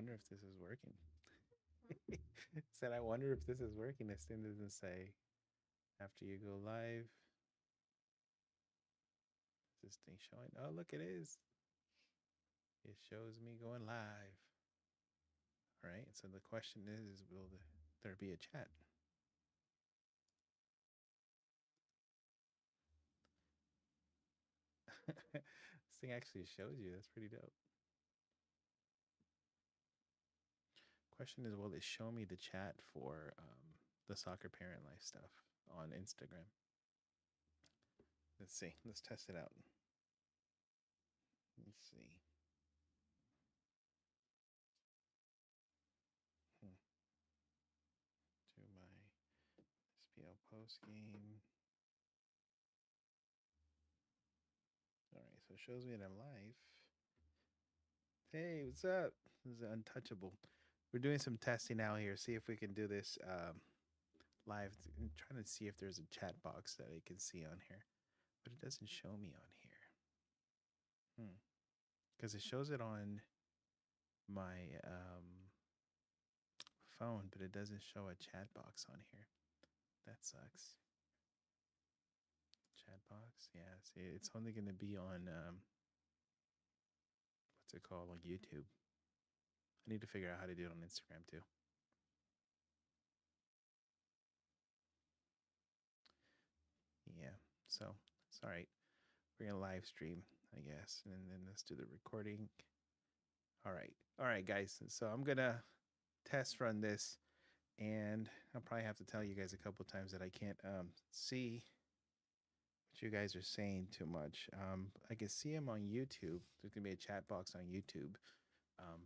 wonder if this is working. Said, I wonder if this is working. This thing doesn't say after you go live. Is this thing showing? Oh, look, it is. It shows me going live. All right. So the question is, will there be a chat? This thing actually shows you. That's pretty dope. Question is, will it show me the chat for the soccer parent life stuff on Instagram? Let's see. Let's test it out. Let's see. Hmm. To my SPL post game. All right, so it shows me that I'm live. Hey, what's up? This is Untouchable. We're doing some testing out here. See if we can do this live. I'm trying to see if there's a chat box that I can see on here, but it doesn't show me on here. Because it shows it on my phone, but it doesn't show a chat box on here. That sucks. Chat box, yeah. See, it's only going to be on what's it called, on YouTube. I need to figure out how to do it on Instagram too. Yeah, so it's all right. We're gonna live stream, I guess, and then let's do the recording. All right, guys. So I'm gonna test run this, and I'll probably have to tell you guys a couple times that I can't see what you guys are saying too much. I can see them on YouTube. There's gonna be a chat box on YouTube,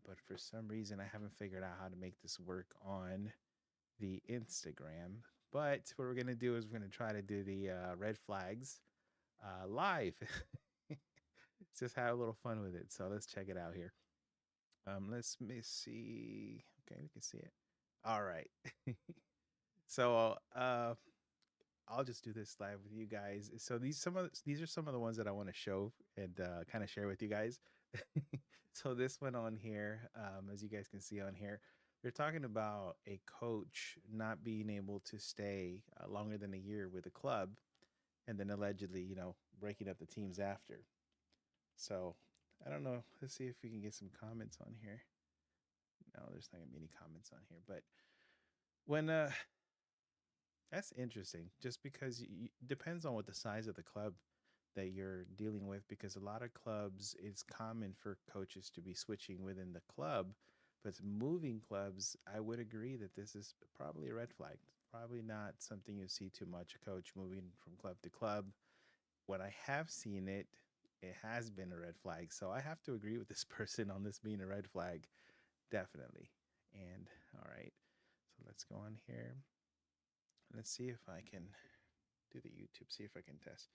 but for some reason I haven't figured out how to make this work on the Instagram. But what we're gonna do is we're gonna try to do the red flags live. Just have a little fun with it. So let's check it out here. Let's me see. Okay, we can see it. All right. So I'll just do this live with you guys. So these are some of the ones that I want to show and kind of share with you guys. So this one on here, as you guys can see on here, they're talking about a coach not being able to stay longer than a year with a club, and then allegedly, breaking up the teams after. So I don't know. Let's see if we can get some comments on here. No, there's not gonna be any comments on here. But when that's interesting, just because depends on what the size of the club that you're dealing with. Because a lot of clubs, it's common for coaches to be switching within the club, but moving clubs, I would agree that this is probably a red flag. Probably not something you see too much. A coach moving from club to club. When I have seen it, it has been a red flag. So I have to agree with this person on this being a red flag. Definitely. And all right. So let's go on here. Let's see if I can do the YouTube, see if I can test.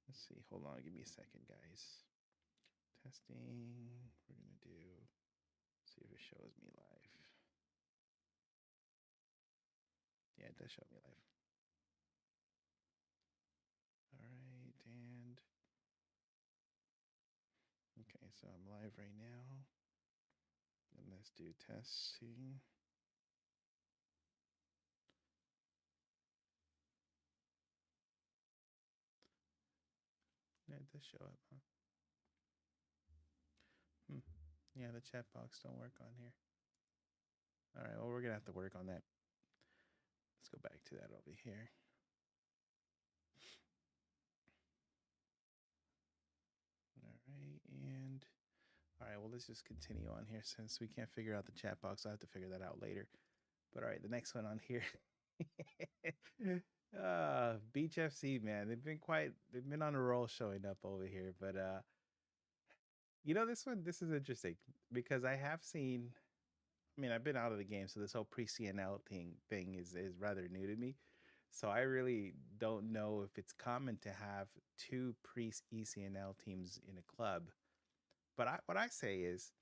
Let's see. Hold on. Give me a second, guys. Testing. We're going to do, see if it shows me live. Yeah, it does show me live. All right. And okay, so I'm live right now. And let's do testing. Yeah, it does show up, huh? Yeah, the chat box don't work on here. All right, well, we're going to have to work on that. Let's go back to that over here. All right, and all right, well, let's just continue on here since we can't figure out the chat box. I'll have to figure that out later. But all right, the next one on here. Beach FC, man. They've been on a roll showing up over here. But this is interesting because I have seen, I mean, I've been out of the game, so this whole pre-CNL thing is rather new to me. So I really don't know if it's common to have two pre-ECNL teams in a club. But what I say is,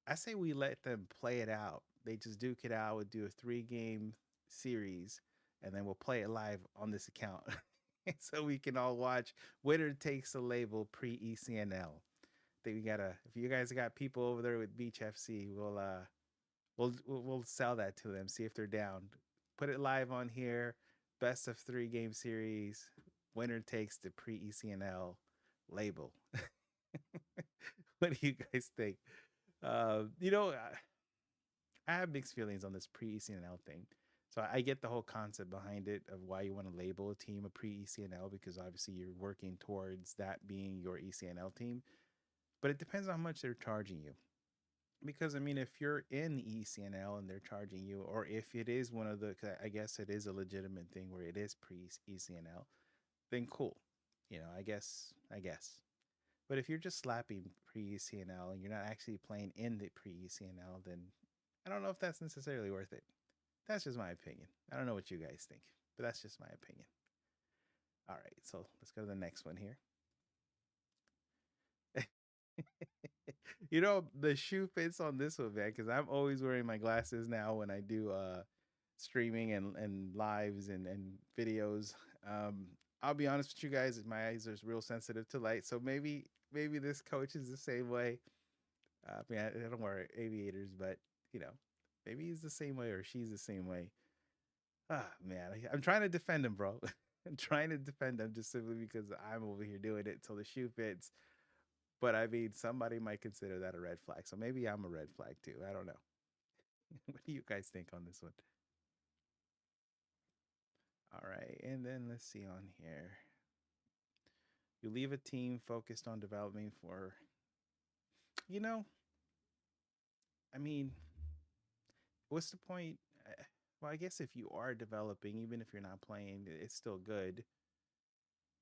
I say we let them play it out. They just duke it out. We'll do a 3-game series, and then we'll play it live on this account, so we can all watch. Winner takes the label pre ECNL. think we gotta. If you guys got people over there with Beach FC, we'll sell that to them. See if they're down. Put it live on here. Best of 3 game series. Winner takes the pre ECNL label. What do you guys think? You know, I have mixed feelings on this pre ECNL thing. So I get the whole concept behind it of why you want to label a team a pre ECNL, because obviously you're working towards that being your ECNL team. But it depends on how much they're charging you. Because I mean, if you're in ECNL and they're charging you, or if it is one of the, I guess it is a legitimate thing where it is pre ECNL, then cool. I guess. But if you're just slapping pre ECNL and you're not actually playing in the pre ECNL, then I don't know if that's necessarily worth it. That's just my opinion. I don't know what you guys think, but that's just my opinion. All right, so let's go to the next one here. The shoe fits on this one, man, because I'm always wearing my glasses now when I do streaming and lives and videos. Um, I'll be honest with you guys, my eyes are real sensitive to light, so maybe this coach is the same way. I mean, I don't wear aviators, but you know, maybe he's the same way or she's the same way. Ah, man, I'm trying to defend him, bro. I'm trying to defend him just simply because I'm over here doing it till the shoe fits. But I mean, somebody might consider that a red flag. So maybe I'm a red flag too. I don't know. What do you guys think on this one? All right. And then let's see on here. You leave a team focused on developing for, you know, I mean, what's the point? Well, I guess if you are developing, even if you're not playing, it's still good.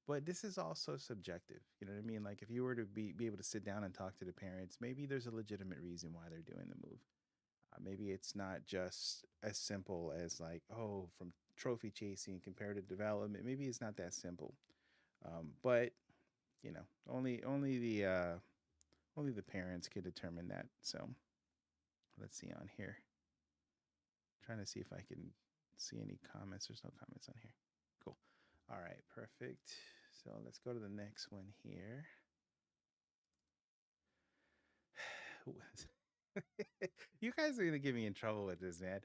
But this is also subjective. You know what I mean? Like if you were to be able to sit down and talk to the parents, maybe there's a legitimate reason why they're doing the move. Maybe it's not just as simple as like, oh, from trophy chasing compared to development. Maybe it's not that simple. But you know, only the parents could determine that. So let's see on here. Trying to see if I can see any comments. There's no comments on here. Cool. All right, perfect. So let's go to the next one here. You guys are gonna get me in trouble with this, man.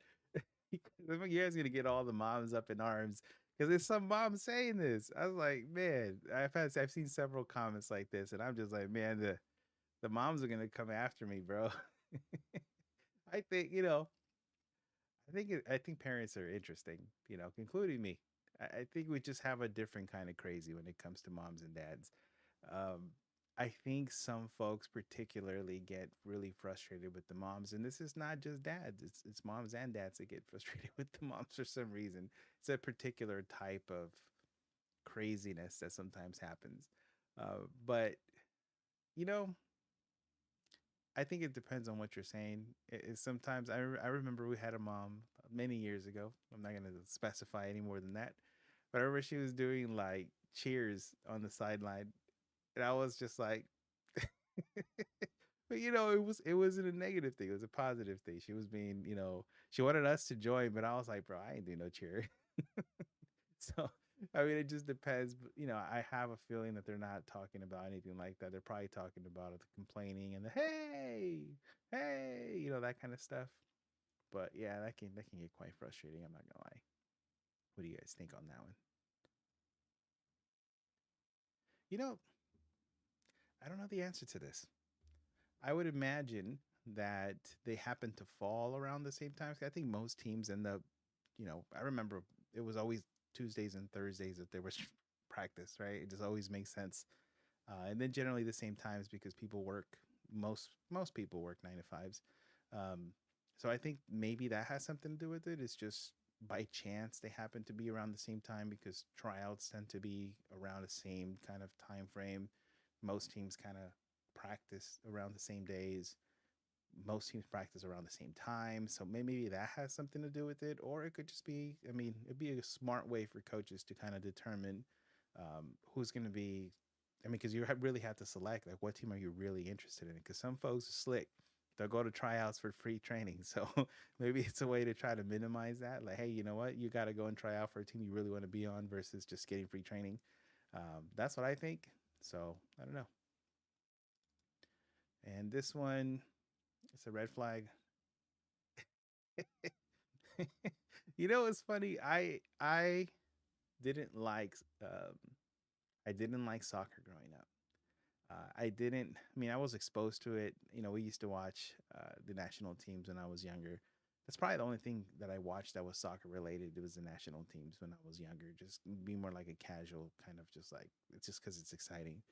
You guys are gonna get all the moms up in arms because there's some moms saying this. I was like, man, I've seen several comments like this, and I'm just like, man, the moms are gonna come after me, bro. I think I think parents are interesting, including me. I think we just have a different kind of crazy when it comes to moms and dads. Um, I think some folks particularly get really frustrated with the moms, and this is not just dads; it's moms and dads that get frustrated with the moms for some reason. It's a particular type of craziness that sometimes happens. But you know, I think it depends on what you're saying. Sometimes I remember we had a mom many years ago. I'm not going to specify any more than that, but I remember she was doing like cheers on the sideline, and I was just like, but it wasn't a negative thing. It was a positive thing. She was being, she wanted us to join, but I was like, bro, I ain't doing no cheer. So I mean, it just depends. But, I have a feeling that they're not talking about anything like that. They're probably talking about the complaining and the hey, that kind of stuff. But yeah, that can get quite frustrating. I'm not gonna lie. What do you guys think on that one? You know, I don't know the answer to this. I would imagine that they happen to fall around the same time. I think most teams end up, I remember it was always Tuesdays and Thursdays that there was practice, right? It just always makes sense. And then generally the same times because people work. Most people work 9 to 5s. Um, so I think maybe that has something to do with it. It's just by chance they happen to be around the same time because tryouts tend to be around the same kind of time frame. Most teams kind of practice around the same days. Most teams practice around the same time. So maybe that has something to do with it. Or it could just be, I mean, it'd be a smart way for coaches to kind of determine who's going to be. I mean, because you really have to select, like, what team are you really interested in? Because some folks are slick. They'll go to tryouts for free training. So maybe it's a way to try to minimize that. Like, hey, you know what? You got to go and try out for a team you really want to be on versus just getting free training. That's what I think. So I don't know. And this one, it's a red flag. It's funny. I didn't like I didn't like soccer growing up. I didn't. I mean, I was exposed to it. We used to watch the national teams when I was younger. That's probably the only thing that I watched that was soccer related. It was the national teams when I was younger. Just be more like a casual kind of just like it's just because it's exciting.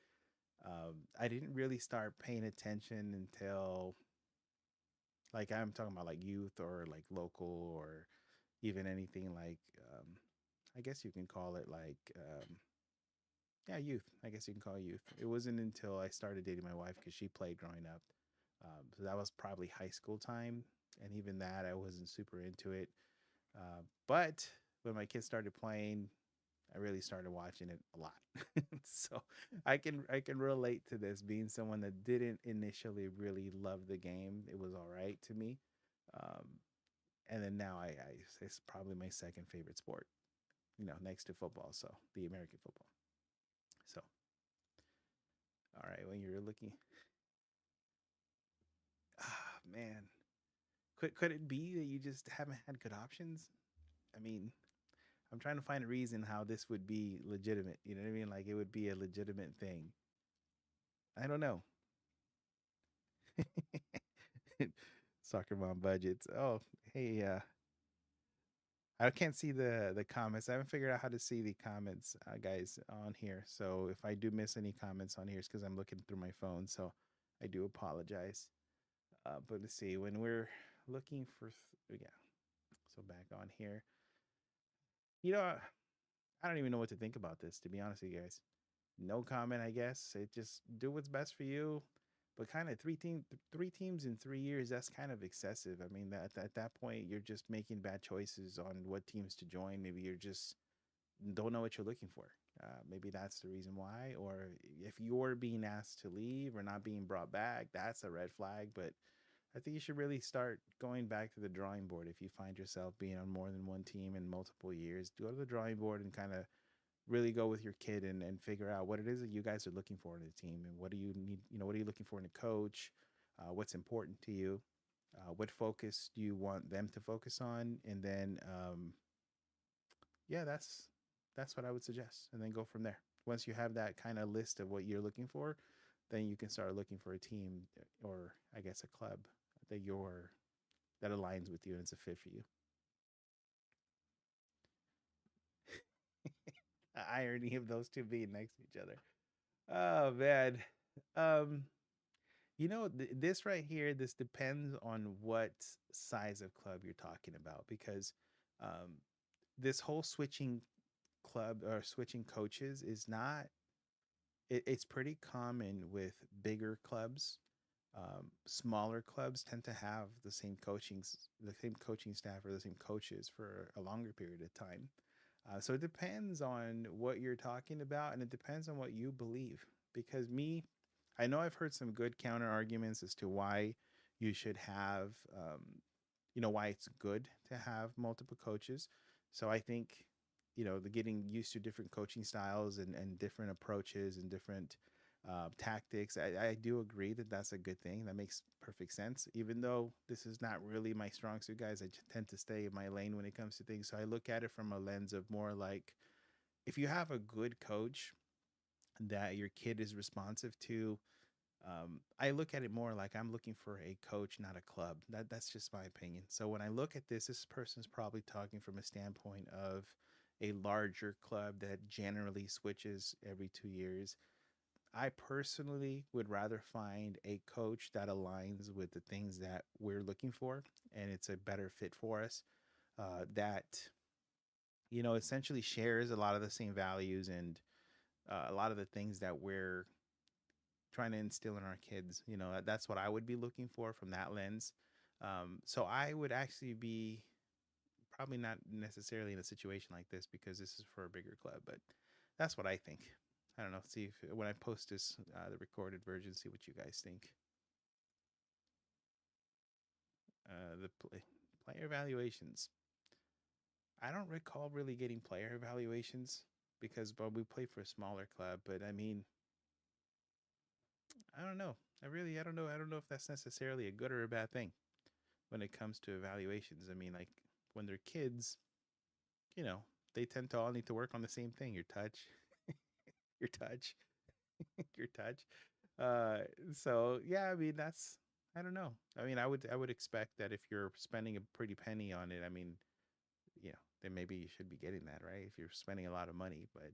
I didn't really start paying attention until like I'm talking about like youth or like local or even anything like I guess you can call it like yeah, youth. I guess you can call it youth. It wasn't until I started dating my wife because she played growing up. So that was probably high school time, and even that I wasn't super into it. But when my kids started playing, I really started watching it a lot. So I can relate to this being someone that didn't initially really love the game. It was all right to me, um, and then now I it's probably my second favorite sport. Next to football. So the American football. So all right, when you're looking, ah man, could it be that you just haven't had good options? I mean, I'm trying to find a reason how this would be legitimate. You know what I mean? Like it would be a legitimate thing. I don't know. Soccer mom budgets. Oh, hey, I can't see the comments. I haven't figured out how to see the comments, guys, on here. So if I do miss any comments on here, it's because I'm looking through my phone. So I do apologize. But let's see. When we're looking for, yeah. So back on here, you know, I don't even know what to think about this. To be honest with you guys, no comment. I guess it just do what's best for you. But kind of three teams in 3 years. That's kind of excessive. I mean, that at that point, you're just making bad choices on what teams to join. Maybe you're just don't know what you're looking for. Maybe that's the reason why. Or if you're being asked to leave or not being brought back, that's a red flag. But I think you should really start going back to the drawing board if you find yourself being on more than one team in multiple years. Go to the drawing board and kind of really go with your kid and figure out what it is that you guys are looking for in a team and what do you need, what are you looking for in a coach, what's important to you, what focus do you want them to focus on, and then yeah, that's what I would suggest, and then go from there. Once you have that kind of list of what you're looking for, then you can start looking for a team or I guess a club that aligns with you and it's a fit for you. The irony of those two being next to each other. Oh man. Um this right here, this depends on what size of club you're talking about because um, this whole switching club or switching coaches is not, it's pretty common with bigger clubs. Smaller clubs tend to have the same coaching staff or the same coaches for a longer period of time. So it depends on what you're talking about, and it depends on what you believe. Because I know I've heard some good counter arguments as to why you should have, why it's good to have multiple coaches. So I think, the getting used to different coaching styles and different approaches and different tactics. I do agree that that's a good thing. That makes perfect sense. Even though this is not really my strong suit, guys, I tend to stay in my lane when it comes to things. So I look at it from a lens of more like if you have a good coach that your kid is responsive to, I look at it more like I'm looking for a coach, not a club. That's just my opinion. So when I look at this person's probably talking from a standpoint of a larger club that generally switches every 2 years. I personally would rather find a coach that aligns with the things that we're looking for and it's a better fit for us. That essentially shares a lot of the same values and a lot of the things that we're trying to instill in our kids. That's what I would be looking for from that lens. So I would actually be probably not necessarily in a situation like this because this is for a bigger club, but that's what I think. I don't know. See if when I post this, the recorded version, see what you guys think. Player evaluations. I don't recall really getting player evaluations because, well, we play for a smaller club. But I mean, I don't know. I don't know. I don't know if that's necessarily a good or a bad thing when it comes to evaluations. I mean, like when they're kids, you know, they tend to all need to work on the same thing: your touch, your touch, your touch. Uh, so yeah, I mean, that's I don't know. I mean, I would expect that if you're spending a pretty penny on it, I mean, you know, then maybe you should be getting that, right? If you're spending a lot of money, but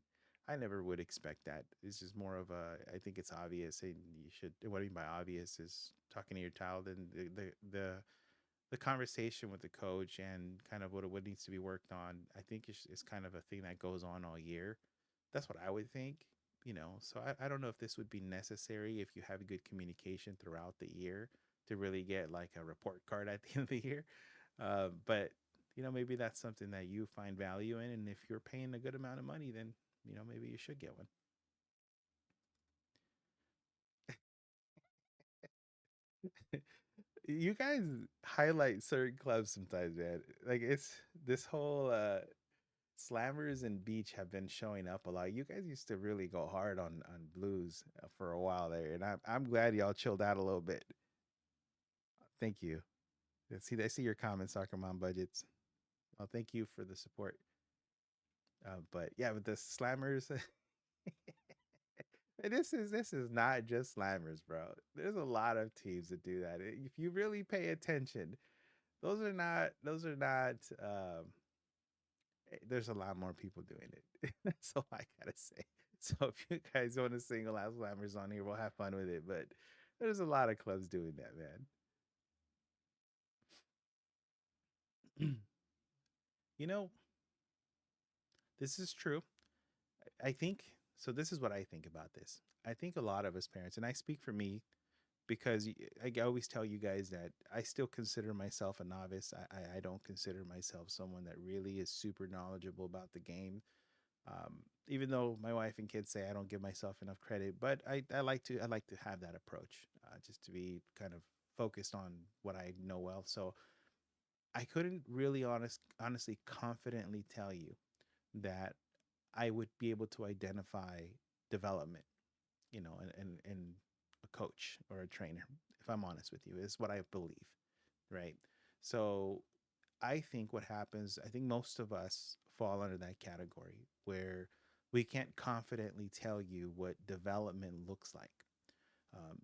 I never would expect that. It's just more of a, I think it's obvious, and you should. What I mean by obvious is talking to your child and the conversation with the coach and kind of what needs to be worked on. I think is kind of a thing that goes on all year. That's what I would think. You know, so I don't know if this would be necessary if you have good communication throughout the year to really get like a report card at the end of the year. But you know, maybe that's something that you find value in, and if you're paying a good amount of money, then you know maybe you should get one. You guys highlight certain clubs sometimes, man. Like it's this whole Slammers and Beach have been showing up a lot. You guys used to really go hard on Blues for a while there, and I'm glad y'all chilled out a little bit. Thank you. I see your comments, Soccer Mom Budgets. Well, thank you for the support. But yeah, with the Slammers, this is not just Slammers, bro. There's a lot of teams that do that. If you really pay attention, those are not. There's a lot more people doing it. That's all I gotta say. So if you guys want to single out Slammers on here, we'll have fun with it. But there's a lot of clubs doing that, man. You know, this is true. I think so. This is what I think about this. I think a lot of us parents, and I speak for me because I always tell you guys that I still consider myself a novice. I don't consider myself someone that really is super knowledgeable about the game. Even though my wife and kids say I don't give myself enough credit, but I like to have that approach, just to be kind of focused on what I know well. So I couldn't really honestly confidently tell you that I would be able to identify development, you know, and a coach or a trainer. If I'm honest with you, is what I believe, right? So I think what happens, I think most of us fall under that category where we can't confidently tell you what development looks like.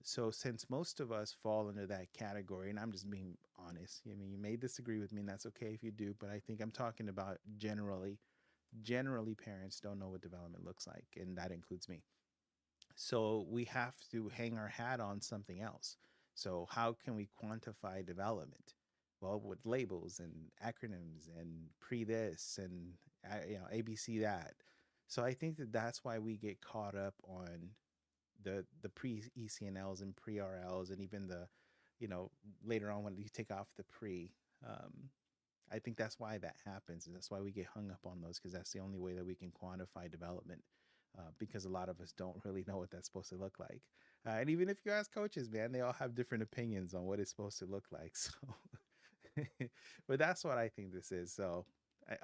So, since most of us fall into that category, and I'm just being honest, I mean, you may disagree with me, and that's okay if you do, but I think I'm talking about generally. Generally, parents don't know what development looks like, and that includes me. So, we have to hang our hat on something else. So, how can we quantify development? Well, with labels and acronyms and pre this and ABC that. So I think that that's why we get caught up on the pre ECNLs and pre RLs and even the you know later on when you take off the pre. Um, I think that's why that happens, and that's why we get hung up on those because that's the only way that we can quantify development. Because a lot of us don't really know what that's supposed to look like, and even if you ask coaches, man, they all have different opinions on what it's supposed to look like. So, but that's what I think this is. So,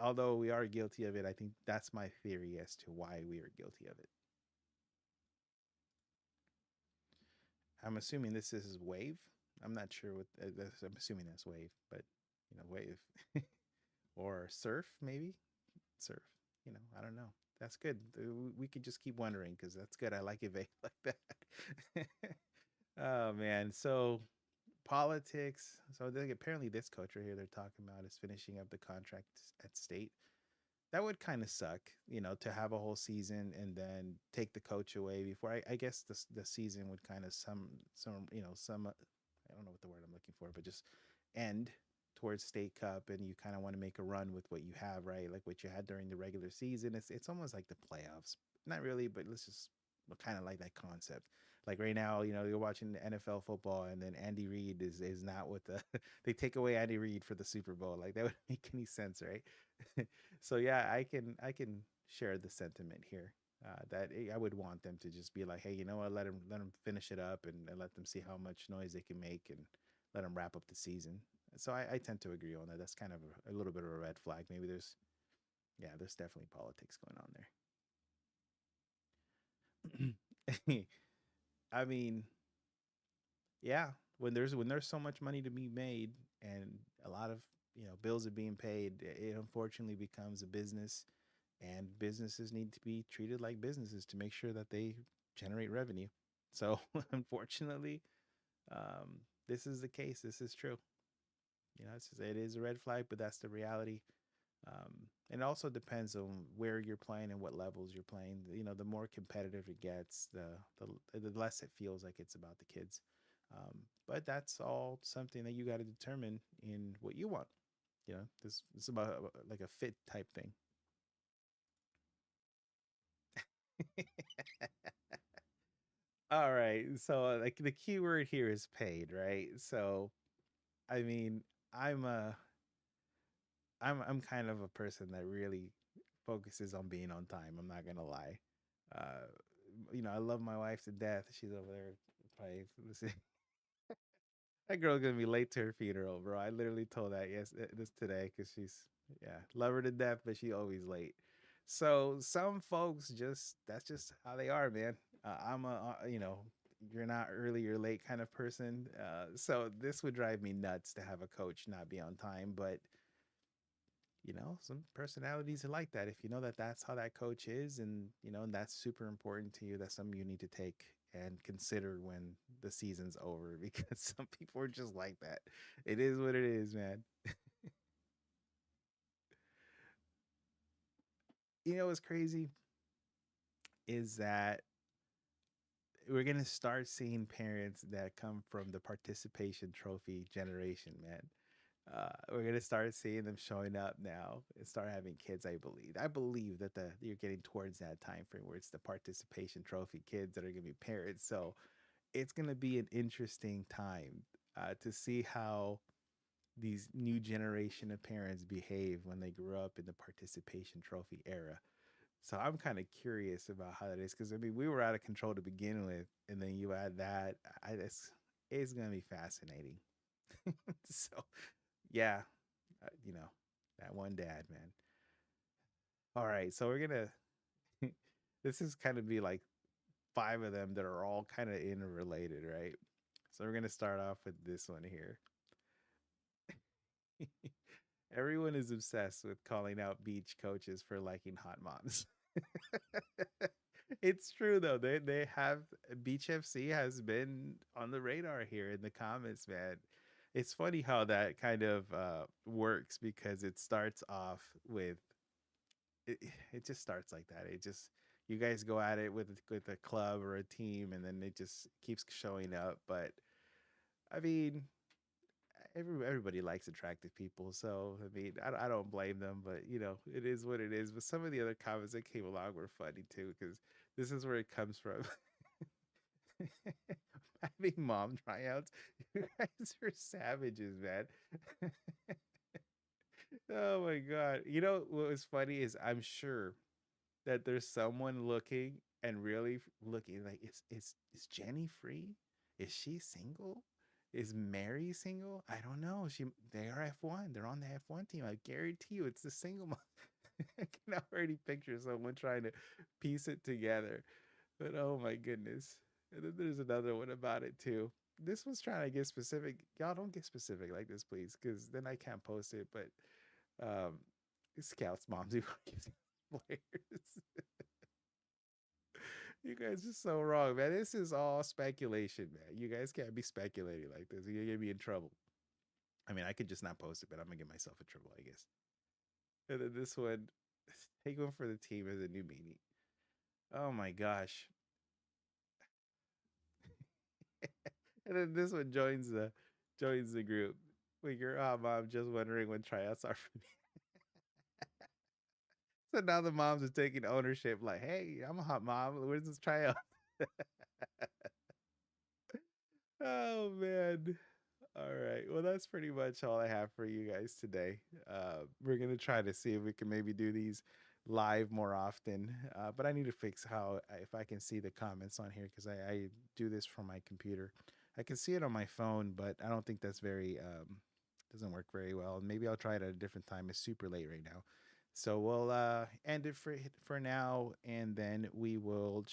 although we are guilty of it, I think that's my theory as to why we are guilty of it. I'm assuming this is Wave. I'm not sure what I'm assuming that's Wave, but Wave or Surf maybe Surf. I don't know. That's good. We could just keep wondering because that's good. I like it vague like that. Oh man. So politics. So apparently this coach right here they're talking about is finishing up the contract at State. That would kind of suck, to have a whole season and then take the coach away before. I guess the season would kind of some I don't know what the word I'm looking for, but just end towards State Cup, and you kind of want to make a run with what you have, right? Like what you had during the regular season. It's almost like the playoffs, not really, but let's just kind of like that concept. Like right now, you're watching the NFL football, and then Andy Reid is not with the they take away Andy Reid for the Super Bowl. Like that would make any sense, right? So yeah, I can share the sentiment here. That I would want them to just be like, hey, you know what? Let them finish it up and let them see how much noise they can make and let them wrap up the season. So I tend to agree on that. That's kind of a little bit of a red flag. Maybe there's definitely politics going on there. I mean, Yeah, when there's so much money to be made and a lot of bills are being paid, it unfortunately becomes a business, and businesses need to be treated like businesses to make sure that they generate revenue. So unfortunately, this is the case. This is true. It is a red flag, but that's the reality. And it also depends on where you're playing and what levels you're playing. The more competitive it gets, the less it feels like it's about the kids. But that's all something that you got to determine in what you want. This is about like a fit type thing. All right. So like the key word here is paid, right? So I mean, I'm a I'm kind of a person that really focuses on being on time. I'm not gonna lie. Uh, I love my wife to death. She's over there probably listening. That girl's gonna be late to her funeral, bro. I literally told that this today because she's love her to death, but she always late. So some folks just that's just how they are, man. I'm a you're not early or late kind of person. So this would drive me nuts to have a coach not be on time, but some personalities are like that. If you know that that's how that coach is, and that's super important to you, that's something you need to take and consider when the season's over because some people are just like that. It is what it is, man. What's crazy is that we're going to start seeing parents that come from the participation trophy generation, man. We're gonna start seeing them showing up now and start having kids. I believe that the you're getting towards that time frame where it's the participation trophy kids that are gonna be parents. So it's gonna be an interesting time to see how these new generation of parents behave when they grew up in the participation trophy era. So I'm kind of curious about how that is because I mean we were out of control to begin with, and then you add that. It's gonna be fascinating. So yeah, that one dad, man. All right, so we're gonna. This is kind of be like five of them that are all kind of interrelated, right? So we're gonna start off with this one here. Everyone is obsessed with calling out beach coaches for liking hot moms. It's true though. They have Beach FC has been on the radar here in the comments, man. It's funny how that kind of works because it starts off with it, it just starts like that. It just you guys go at it with a club or a team, and then it just keeps showing up. But I mean, everybody likes attractive people, so I mean, I don't blame them. But it is what it is. But some of the other comments that came along were funny too, because this is where it comes from. Having mom tryouts, you guys are savages, man. Oh my god! You know what was funny is I'm sure that there's someone looking and really looking like is Jenny free? Is she single? Is Mary single? I don't know. They are F1. They're on the F1 team. I guarantee you it's the single mom. I can already picture someone trying to piece it together. But oh my goodness. And then there's another one about it too. This one's trying to get specific. Y'all don't get specific like this, please, because then I can't post it. But um Scouts moms who players. You guys are so wrong, man. This is all speculation, man. You guys can't be speculating like this. You're gonna be in trouble. I mean, I could just not post it, but I'm gonna get myself in trouble, I guess. And then this one, take one for the team as a new meaning. Oh my gosh. And then this one joins the group. When you're mom, just wondering when tryouts are for me. So now the moms are taking ownership, like, hey, I'm a hot mom. Where's this tryout? Oh man. All right. Well, that's pretty much all I have for you guys today. We're gonna try to see if we can maybe do these live more often. But I need to fix how if I can see the comments on here because I do this from my computer. I can see it on my phone, but I don't think that's very doesn't work very well. Maybe I'll try it at a different time. It's super late right now. So we'll end it for now, and then we will